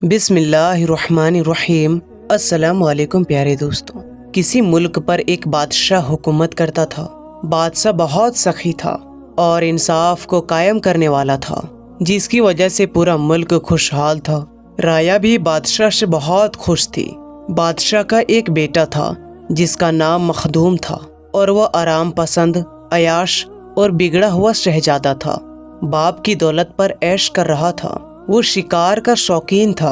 بسم اللہ الرحمن الرحیم۔ السلام علیکم پیارے دوستوں۔ کسی ملک پر ایک بادشاہ حکومت کرتا تھا۔ بادشاہ بہت سخی تھا اور انصاف کو قائم کرنے والا تھا، جس کی وجہ سے پورا ملک خوشحال تھا۔ رعایا بھی بادشاہ سے بہت خوش تھی۔ بادشاہ کا ایک بیٹا تھا جس کا نام مخدوم تھا، اور وہ آرام پسند، عیاش اور بگڑا ہوا شہزادہ تھا۔ باپ کی دولت پر عیش کر رہا تھا۔ وہ شکار کا شوقین تھا۔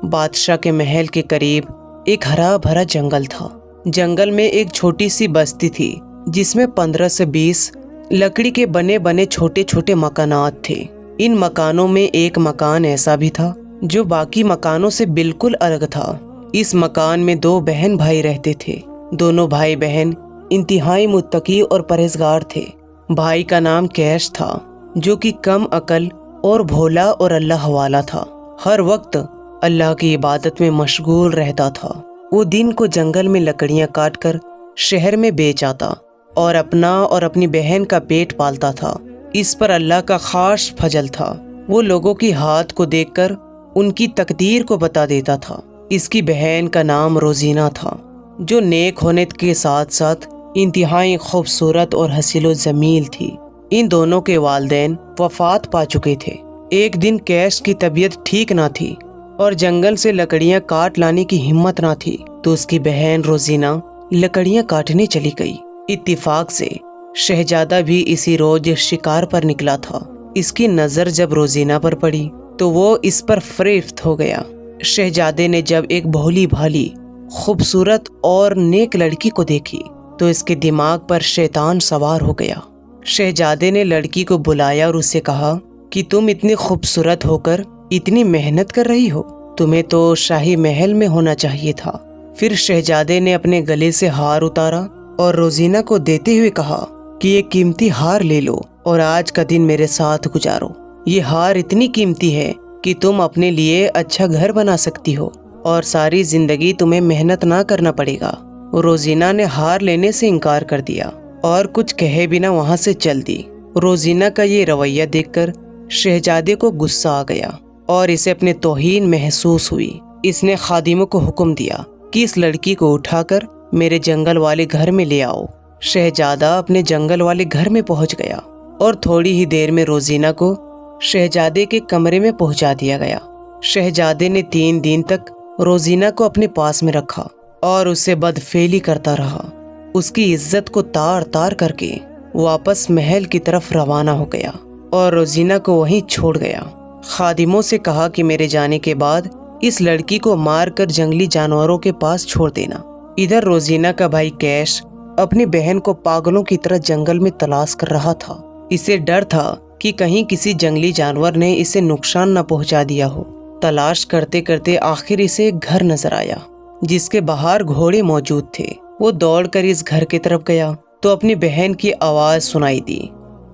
بادشاہ کے محل کے قریب ایک ہرا بھرا جنگل تھا۔ جنگل میں ایک چھوٹی سی بستی تھی جس میں 15 سے 20 لکڑی کے بنے چھوٹے چھوٹے مکانات تھے۔ ان مکانوں میں ایک مکان ایسا بھی تھا جو باقی مکانوں سے بالکل الگ تھا۔ اس مکان میں 2 بہن بھائی رہتے تھے۔ دونوں بھائی بہن انتہائی متقی اور پرہیزگار تھے۔ بھائی کا نام کیش تھا، جو کہ کم عقل اور بھولا اور اللہ والا تھا۔ ہر وقت اللہ کی عبادت میں مشغول رہتا تھا۔ وہ دن کو جنگل میں لکڑیاں کاٹ کر شہر میں بیچ آتا اور اپنا اور اپنی بہن کا پیٹ پالتا تھا۔ اس پر اللہ کا خاص فضل تھا۔ وہ لوگوں کی ہاتھ کو دیکھ کر ان کی تقدیر کو بتا دیتا تھا۔ اس کی بہن کا نام روزینہ تھا، جو نیک ہونے کے ساتھ ساتھ انتہائی خوبصورت اور حسین و جمیل تھی۔ ان دونوں کے والدین وفات پا چکے تھے۔ ایک دن کیش کی طبیعت ٹھیک نہ تھی اور جنگل سے لکڑیاں کاٹ لانے کی ہمت نہ تھی، تو اس کی بہن روزینہ لکڑیاں کاٹنے چلی گئی۔ اتفاق سے شہزادہ بھی اسی روز شکار پر نکلا تھا۔ اس کی نظر جب روزینہ پر پڑی تو وہ اس پر فریفت ہو گیا۔ شہزادے نے جب ایک بھولی بھالی، خوبصورت اور نیک لڑکی کو دیکھی تو اس کے دماغ پر شیطان سوار ہو گیا۔ شہزادے نے لڑکی کو بلایا اور اس سے کہا کہ تم اتنی خوبصورت ہو کر اتنی محنت کر رہی ہو، تمہیں تو شاہی محل میں ہونا چاہیے تھا۔ پھر شہزادے نے اپنے گلے سے ہار اتارا اور روزینہ کو دیتے ہوئے کہا کہ یہ قیمتی ہار لے لو اور آج کا دن میرے ساتھ گزارو۔ یہ ہار اتنی قیمتی ہے کہ تم اپنے لیے اچھا گھر بنا سکتی ہو اور ساری زندگی تمہیں محنت نہ کرنا پڑے گا۔ روزینہ نے ہار لینے سے انکار کر دیا اور کچھ کہے بنا وہاں سے چل دی۔ روزینہ کا یہ رویہ دیکھ کر شہزادے کو غصہ آ گیا اور اسے اپنے توہین محسوس ہوئی۔ اس نے خادموں کو حکم دیا کہ اس لڑکی کو اٹھا کر میرے جنگل والے گھر میں لے آؤ۔ شہزادہ اپنے جنگل والے گھر میں پہنچ گیا اور تھوڑی ہی دیر میں روزینہ کو شہزادے کے کمرے میں پہنچا دیا گیا۔ شہزادے نے 3 دن تک روزینہ کو اپنے پاس میں رکھا اور اسے بدفعلی کرتا رہا۔ اس کی عزت کو تار تار کر کے واپس محل کی طرف روانہ ہو گیا اور روزینہ کو وہیں چھوڑ گیا۔ خادموں سے کہا کہ میرے جانے کے بعد اس لڑکی کو مار کر جنگلی جانوروں کے پاس چھوڑ دینا۔ ادھر روزینہ کا بھائی کیش اپنی بہن کو پاگلوں کی طرح جنگل میں تلاش کر رہا تھا۔ اسے ڈر تھا کہ کہیں کسی جنگلی جانور نے اسے نقصان نہ پہنچا دیا ہو۔ تلاش کرتے کرتے آخر اسے ایک گھر نظر آیا جس کے باہر گھوڑے موجود تھے۔ وہ دوڑ کر اس گھر کی طرف گیا تو اپنی بہن کی آواز سنائی دی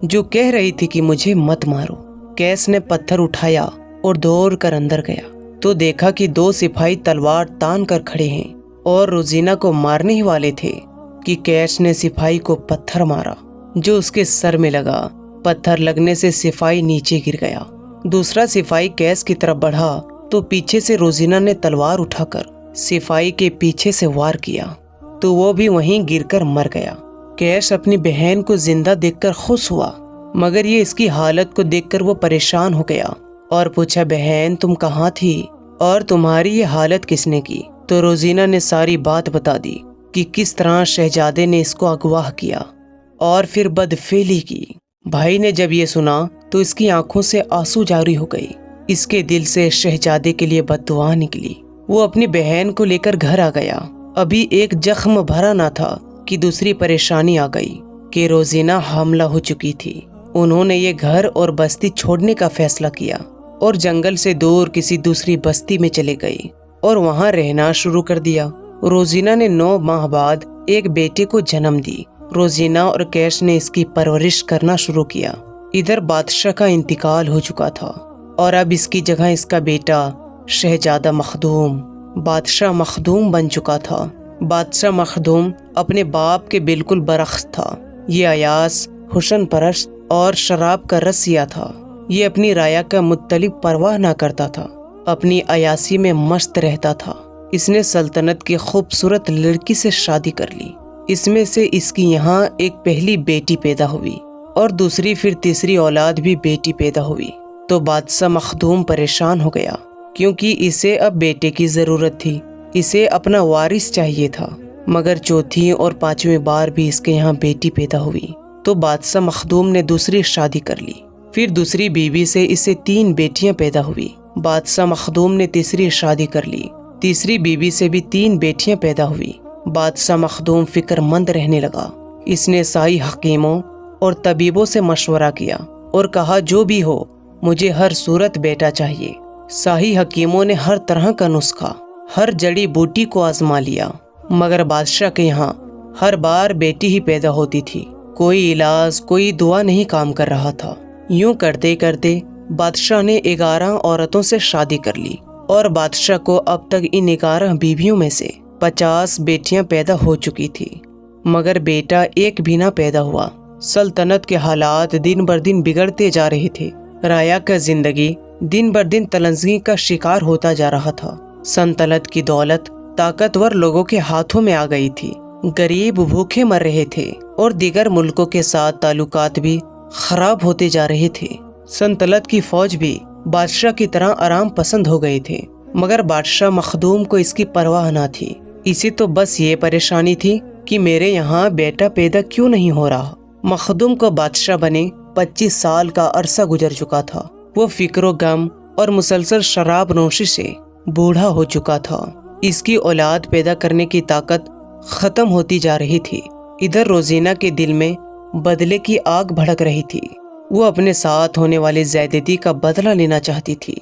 جو کہہ رہی تھی کہ مجھے مت مارو۔ کیس نے پتھر اٹھایا اور دوڑ کر اندر گیا تو دیکھا کہ 2 سپاہی تلوار تان کر کھڑے ہیں اور روزینہ کو مارنے ہی والے تھے کہ کیش نے سپاہی کو پتھر مارا جو اس کے سر میں لگا۔ پتھر لگنے سے سپاہی نیچے گر گیا۔ دوسرا سپاہی کیس کی طرف بڑھا تو پیچھے سے روزینہ نے تلوار اٹھا کر سپاہی کے پیچھے سے وار کیا تو وہ بھی وہیں گر کر مر گیا۔ کیش اپنی بہن کو زندہ دیکھ کر خوش ہوا، مگر یہ اس کی حالت کو دیکھ کر وہ پریشان ہو گیا اور پوچھا بہن تم کہاں تھی اور تمہاری یہ حالت کس نے کی؟ تو روزینہ نے ساری بات بتا دی کہ کس طرح شہزادے نے اس کو اغوا کیا اور پھر بدفعلی کی۔ بھائی نے جب یہ سنا تو اس کی آنکھوں سے آنسو جاری ہو گئی۔ اس کے دل سے شہزادے کے لیے بد دعا نکلی۔ وہ اپنی بہن کو لے کر گھر آ گیا۔ ابھی ایک زخم بھرا نہ تھا کہ دوسری پریشانی آ گئی کہ روزینہ حاملہ ہو چکی تھی۔ انہوں نے یہ گھر اور بستی چھوڑنے کا فیصلہ کیا اور جنگل سے دور کسی دوسری بستی میں چلے گئی اور وہاں رہنا شروع کر دیا۔ روزینہ نے 9 ماہ بعد ایک بیٹے کو جنم دی۔ روزینہ اور کیش نے اس کی پرورش کرنا شروع کیا۔ ادھر بادشاہ کا انتقال ہو چکا تھا اور اب اس کی جگہ اس کا بیٹا شہزادہ مخدوم بادشاہ مخدوم بن چکا تھا۔ بادشاہ مخدوم اپنے باپ کے بالکل برعکس تھا۔ یہ عیاش، حسن پرست اور شراب کا رسیا تھا۔ یہ اپنی رعایا کا مطلب پرواہ نہ کرتا تھا اپنی عیاشی میں مست رہتا تھا۔ اس نے سلطنت کی خوبصورت لڑکی سے شادی کر لی۔ اس میں سے اس کی یہاں ایک پہلی بیٹی پیدا ہوئی اور دوسری پھر تیسری اولاد بھی بیٹی پیدا ہوئی۔ تو بادشاہ مخدوم پریشان ہو گیا کیونکہ اسے اب بیٹے کی ضرورت تھی۔ اسے اپنا وارث چاہیے تھا، مگر چوتھی اور پانچویں بار بھی اس کے یہاں بیٹی پیدا ہوئی۔ تو بادشاہ مخدوم نے دوسری شادی کر لی۔ پھر دوسری بیوی سے اسے 3 بیٹیاں پیدا ہوئی۔ بادشاہ مخدوم نے تیسری شادی کر لی۔ تیسری بیوی سے بھی 3 بیٹیاں پیدا ہوئی۔ بادشاہ مخدوم فکر مند رہنے لگا۔ اس نے ساری حکیموں اور طبیبوں سے مشورہ کیا اور کہا جو بھی ہو مجھے ہر صورت بیٹا چاہیے۔ شاہی حکیموں نے ہر طرح کا نسخہ، ہر جڑی بوٹی کو آزما لیا، مگر بادشاہ کے یہاں ہر بار بیٹی ہی پیدا ہوتی تھی۔ کوئی علاج، کوئی دعا نہیں کام کر رہا تھا۔ یوں کرتے کرتے بادشاہ نے 11 عورتوں سے شادی کر لی اور بادشاہ کو اب تک ان 11 بیویوں میں سے 50 بیٹیاں پیدا ہو چکی تھی، مگر بیٹا ایک بھی نہ پیدا ہوا۔ سلطنت کے حالات دن بر دن بگڑتے جا رہے تھے۔ رعایا کا زندگی دن بر دن تلنزگی کا شکار ہوتا جا رہا تھا۔ سلطنت کی دولت طاقتور لوگوں کے ہاتھوں میں آ گئی تھی۔ غریب بھوکے مر رہے تھے اور دیگر ملکوں کے ساتھ تعلقات بھی خراب ہوتے جا رہے تھے۔ سلطنت کی فوج بھی بادشاہ کی طرح آرام پسند ہو گئے تھے، مگر بادشاہ مخدوم کو اس کی پرواہ نہ تھی۔ اسے تو بس یہ پریشانی تھی کہ میرے یہاں بیٹا پیدا کیوں نہیں ہو رہا۔ مخدوم کو بادشاہ بنے 25 سال کا عرصہ گزر چکا تھا۔ وہ فکر و غم اور مسلسل شراب نوشی سے بوڑھا ہو چکا تھا۔ اس کی اولاد پیدا کرنے کی طاقت ختم ہوتی جا رہی تھی۔ ادھر روزینہ کے دل میں بدلے کی آگ بھڑک رہی تھی۔ وہ اپنے ساتھ ہونے والی زیادتی کا بدلہ لینا چاہتی تھی۔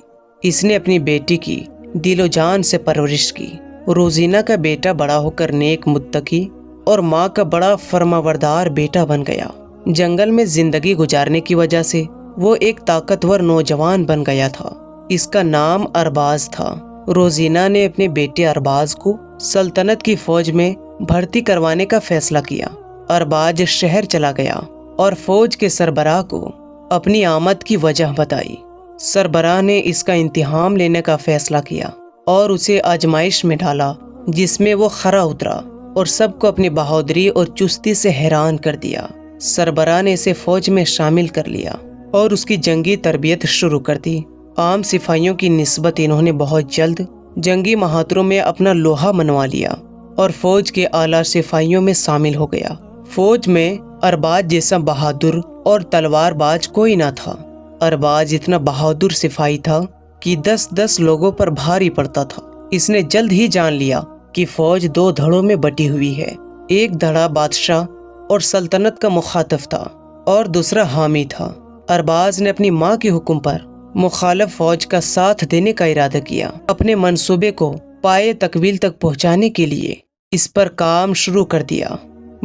اس نے اپنی بیٹی کی دل و جان سے پرورش کی۔ روزینہ کا بیٹا بڑا ہو کر نیک متقی اور ماں کا بڑا فرمانبردار بیٹا بن گیا۔ جنگل میں زندگی گزارنے کی وجہ سے وہ ایک طاقتور نوجوان بن گیا تھا۔ اس کا نام ارباز تھا۔ روزینہ نے اپنے بیٹے ارباز کو سلطنت کی فوج میں بھرتی کروانے کا فیصلہ کیا۔ ارباز شہر چلا گیا اور فوج کے سربراہ کو اپنی آمد کی وجہ بتائی۔ سربراہ نے اس کا امتحان لینے کا فیصلہ کیا اور اسے آزمائش میں ڈالا، جس میں وہ کھرا اترا اور سب کو اپنی بہادری اور چستی سے حیران کر دیا۔ سربراہ نے اسے فوج میں شامل کر لیا اور اس کی جنگی تربیت شروع کر دی۔ عام سپاہیوں کی نسبت انہوں نے بہت جلد جنگی مہارتوں میں اپنا لوہا منوا لیا اور فوج کے اعلیٰ سپاہیوں میں شامل ہو گیا۔ فوج میں ارباز جیسا بہادر اور تلوار باز کوئی نہ تھا۔ ارباز اتنا بہادر سپاہی تھا کہ 10 لوگوں پر بھاری پڑتا تھا۔ اس نے جلد ہی جان لیا کہ فوج 2 دھڑوں میں بٹی ہوئی ہے۔ ایک دھڑا بادشاہ اور سلطنت کا مخاطب تھا اور دوسرا حامی تھا۔ ارباز نے اپنی ماں کے حکم پر مخالف فوج کا ساتھ دینے کا ارادہ کیا۔ اپنے منصوبے کو پائے تکمیل تک پہنچانے کے لیے اس پر کام شروع کر دیا۔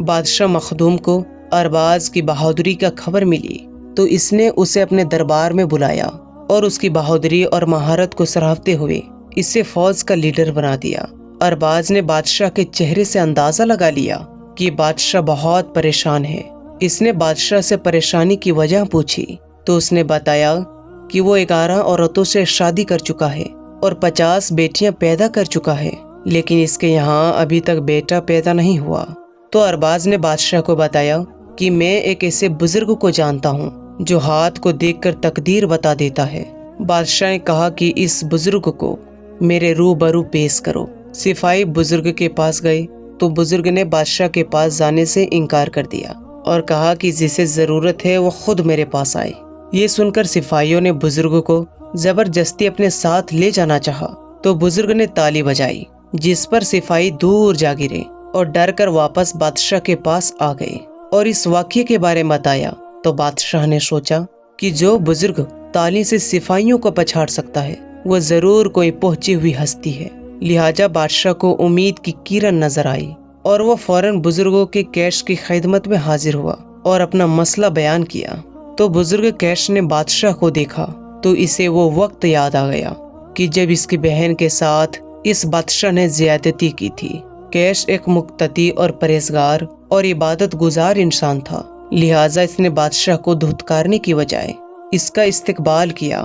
بادشاہ مخدوم کو ارباز کی بہادری کا خبر ملی تو اس نے اسے اپنے دربار میں بلایا اور اس کی بہادری اور مہارت کو سراہتے ہوئے اسے فوج کا لیڈر بنا دیا۔ ارباز نے بادشاہ کے چہرے سے اندازہ لگا لیا کہ بادشاہ بہت پریشان ہے۔ اس نے بادشاہ سے پریشانی کی وجہ پوچھی تو اس نے بتایا کہ وہ 11 عورتوں سے شادی کر چکا ہے اور 50 بیٹیاں پیدا کر چکا ہے، لیکن اس کے یہاں ابھی تک بیٹا پیدا نہیں ہوا۔ تو ارباز نے بادشاہ کو بتایا کہ میں ایک ایسے بزرگ کو جانتا ہوں جو ہاتھ کو دیکھ کر تقدیر بتا دیتا ہے۔ بادشاہ نے کہا کہ اس بزرگ کو میرے روبرو پیش کرو۔ سپاہی بزرگ کے پاس گئے تو بزرگ نے بادشاہ کے پاس جانے سے انکار کر دیا اور کہا کہ جسے ضرورت ہے وہ خود میرے پاس آئے۔ یہ سن کر سپاہیوں نے بزرگ کو زبردستی اپنے ساتھ لے جانا چاہا تو بزرگ نے تالی بجائی، جس پر سپاہی دور جا گرے اور ڈر کر واپس بادشاہ کے پاس آ گئے اور اس واقعے کے بارے میں بتایا۔ تو بادشاہ نے سوچا کہ جو بزرگ تالی سے سپاہیوں کو پچھاڑ سکتا ہے وہ ضرور کوئی پہنچی ہوئی ہستی ہے، لہٰذا بادشاہ کو امید کی کرن نظر آئی اور وہ فوراً بزرگوں کے کیش کی خدمت میں حاضر ہوا اور اپنا مسئلہ بیان کیا۔ تو بزرگ کیش نے بادشاہ کو دیکھا تو اسے وہ وقت یاد آ گیا کہ جب اس کی بہن کے ساتھ اس بادشاہ نے زیادتی کی تھی۔ کیش ایک مقتدی اور پرہیزگار اور عبادت گزار انسان تھا، لہٰذا اس نے بادشاہ کو دھتکارنے کی بجائے اس کا استقبال کیا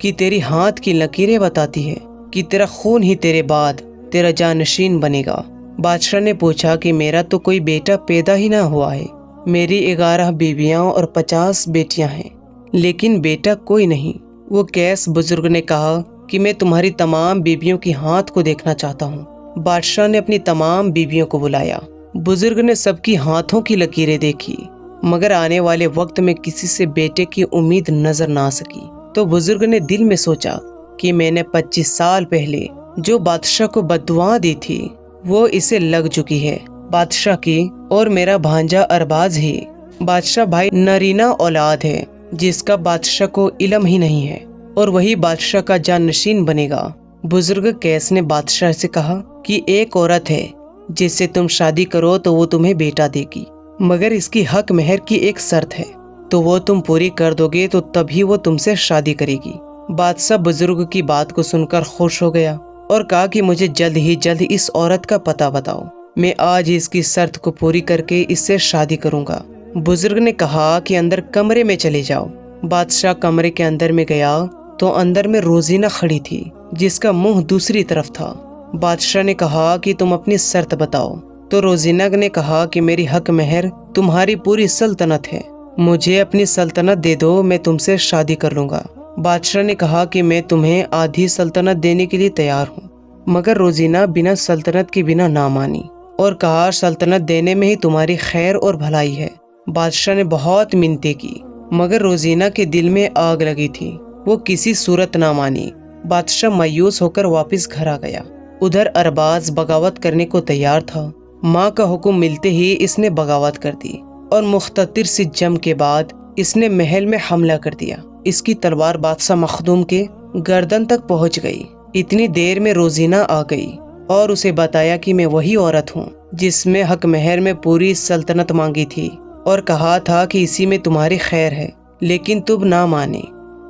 کہ تیری ہاتھ کی لکیریں بتاتی ہے کہ تیرا خون ہی تیرے بعد تیرا جانشین بنے گا۔ بادشاہ نے پوچھا کہ میرا تو کوئی بیٹا پیدا ہی نہ ہوا ہے، میری 11 بیویاں اور 50 بیٹیاں ہیں، لیکن بیٹا کوئی نہیں۔ وہ قیس بزرگ نے کہا کہ میں تمہاری تمام بیویوں کی ہاتھ کو دیکھنا چاہتا ہوں۔ بادشاہ نے اپنی تمام بیویوں کو بلایا۔ بزرگ نے سب کی ہاتھوں کی لکیریں دیکھی، مگر آنے والے وقت میں کسی سے بیٹے کی امید نظر نہ آ سکی۔ تو بزرگ نے دل میں سوچا کہ میں نے 25 سال پہلے جو بادشاہ کو بددعا دی تھی وہ اسے لگ چکی ہے، بادشاہ کی اور میرا بھانجا ارباز ہی بادشاہ بھائی نرینا اولاد ہے جس کا بادشاہ کو علم ہی نہیں ہے، اور وہی بادشاہ کا جانشین بنے گا۔ بزرگ قیس نے بادشاہ سے کہا کہ ایک عورت ہے جس سے تم شادی کرو تو وہ تمہیں بیٹا دے گی، مگر اس کی حق مہر کی ایک شرط ہے، تو وہ تم پوری کر دو گے تو تبھی وہ تم سے شادی کرے گی۔ بادشاہ بزرگ کی بات کو سن کر خوش ہو گیا اور کہا کہ مجھے جلد ہی جلد اس عورت کا پتہ بتاؤ، میں آج ہی اس کی شرط کو پوری کر کے اس سے شادی کروں گا۔ بزرگ نے کہا کہ اندر کمرے میں چلے جاؤ۔ بادشاہ کمرے کے اندر میں گیا تو اندر میں روزینہ کھڑی تھی جس کا منہ دوسری طرف تھا۔ بادشاہ نے کہا کہ تم اپنی شرط بتاؤ، تو روزینہ نے کہا کہ میری حق مہر تمہاری پوری سلطنت ہے، مجھے اپنی سلطنت دے دو، میں تم سے شادی کر لوں گا۔ بادشاہ نے کہا کہ میں تمہیں آدھی سلطنت دینے کے لیے تیار ہوں، مگر روزینہ بنا سلطنت کے بنا نہ مانی اور کہا سلطنت دینے میں ہی تمہاری خیر اور بھلائی ہے۔ بادشاہ نے بہت منتیں کی مگر روزینہ کے دل میں آگ لگی تھی، وہ کسی صورت نہ مانی۔ بادشاہ مایوس ہو کر واپس گھر آ گیا۔ ادھر ارباز بغاوت کرنے کو تیار تھا، ماں کا حکم ملتے ہی اس نے بغاوت کر دی اور مختصر سی جنگ کے بعد اس نے محل میں حملہ کر دیا۔ اس کی تلوار بادشاہ مخدوم کے گردن تک پہنچ گئی۔ اتنی دیر میں روزینہ آ گئی اور اسے بتایا کہ میں وہی عورت ہوں جس میں حق مہر میں پوری سلطنت مانگی تھی اور کہا تھا کہ اسی میں تمہاری خیر ہے، لیکن تم نہ مانے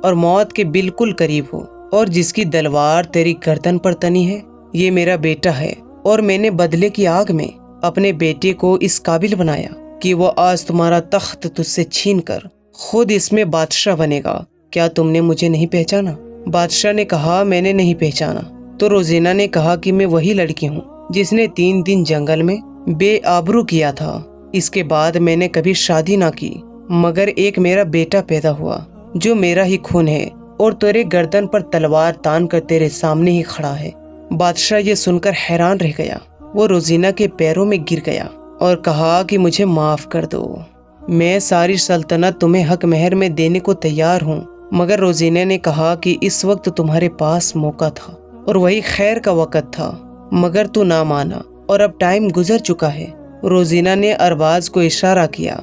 اور موت کے بالکل قریب ہو، اور جس کی تلوار تیری گردن پر تنی ہے یہ میرا بیٹا ہے، اور میں نے بدلے کی آگ میں اپنے بیٹے کو اس قابل بنایا کہ وہ آج تمہارا تخت تجھ سے چھین کر خود اس میں بادشاہ بنے گا۔ کیا تم نے مجھے نہیں پہچانا؟ بادشاہ نے کہا میں نے نہیں پہچانا۔ تو روزینہ نے کہا کہ میں وہی لڑکی ہوں جس نے 3 دن جنگل میں بے آبرو کیا تھا، اس کے بعد میں نے کبھی شادی نہ کی، مگر ایک میرا بیٹا پیدا ہوا جو میرا ہی خون ہے اور تیرے گردن پر تلوار تان کر تیرے سامنے ہی کھڑا ہے۔ بادشاہ یہ سن کر حیران رہ گیا، وہ روزینہ کے پیروں میں گر گیا اور کہا کہ مجھے معاف کر دو، میں ساری سلطنت تمہیں حق مہر میں دینے کو تیار ہوں۔ مگر روزینہ نے کہا کہ اس وقت تمہارے پاس موقع تھا اور وہی خیر کا وقت تھا، مگر تو نہ مانا اور اب ٹائم گزر چکا ہے۔ روزینہ نے ارباز کو اشارہ کیا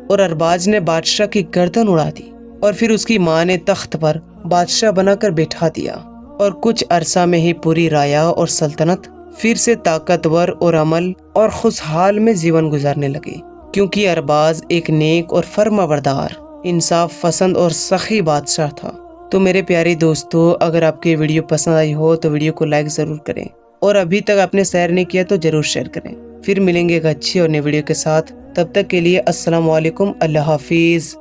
اور ارباز نے بادشاہ کی گردن اڑا دی، اور پھر اس کی ماں نے تخت پر بادشاہ بنا کر بٹھا دیا، اور کچھ عرصہ میں ہی پوری رایا اور سلطنت پھر سے طاقتور اور عمل اور خوشحال میں جیون گزارنے لگے، کیونکہ ارباز ایک نیک اور فرما بردار، انصاف پسند اور سخی بادشاہ تھا۔ تو میرے پیارے دوستو، اگر آپ کی ویڈیو پسند آئی ہو تو ویڈیو کو لائک ضرور کریں، اور ابھی تک آپ نے شیئر نہیں کیا تو ضرور شیئر کریں۔ پھر ملیں گے ایک اچھی اور نئی ویڈیو کے ساتھ، تب تک کے لیے السلام علیکم، اللہ حافظ۔